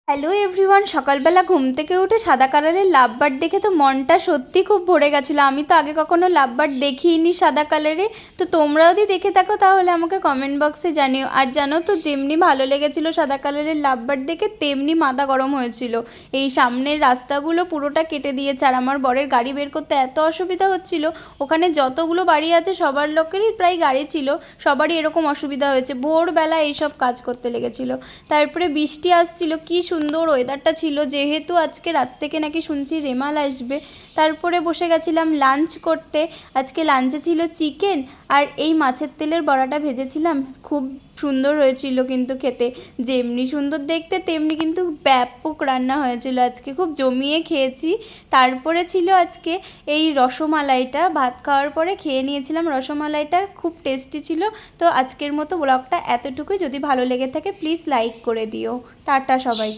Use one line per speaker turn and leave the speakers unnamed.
Hello everyone, সকালবেলা ঘুম থেকে উঠে সাদা কালারের লাভবার্ড দেখে তো মনটা সত্যি খুব ভরে গেছিলো। আমি তো আগে কখনো লাভবার্ড দেখিনি সাদা কালারে। তো তোমরা যদি দেখে থাকো তাহলে আমাকে কমেন্ট বক্সে জানিও। আর জানো তো, যেমনি ভালো লেগেছিলো সাদা কালারের লাভবার্ড দেখে, তেমনি মাথা গরম হয়েছিল। এই সামনের রাস্তাগুলো পুরোটা কেটে দিয়েছে, আর আমার বরের গাড়ি বের করতে এত অসুবিধা হচ্ছিল। ওখানে যতগুলো বাড়ি আছে সবার লোকেরই প্রায় গাড়ি ছিল, সবারই এরকম অসুবিধা হয়েছে। ভোরবেলা এইসব কাজ করতে লেগেছিলো। তারপরে বৃষ্টি আসছিল, কি সুন্দর ওয়েদারটা ছিল, যেহেতু আজকে রাত থেকে নাকি শুনছি রেমাল আসবে। তারপরে বসে গেছিলাম লাঞ্চ করতে। আজকে লাঞ্চে ছিল চিকেন, আর এই মাছের তেলের বড়াটা ভেজেছিলাম। খুব সুন্দর হয়েছিল কিন্তু খেতে, যেমনি সুন্দর দেখতে তেমনি কিন্তু ব্যাপক রান্না হয়েছিল। আজকে খুব জমিয়ে খেয়েছি। তারপরে ছিল আজকে এই রসমালাইটা, ভাত খাওয়ার পরে খেয়ে নিয়েছিলাম রসমালাইটা, খুব টেস্টি ছিল। তো আজকের মতো ব্লগটা এতটুকুই। যদি ভালো লেগে থাকে প্লিজ লাইক করে দিও। টাটা সবাই।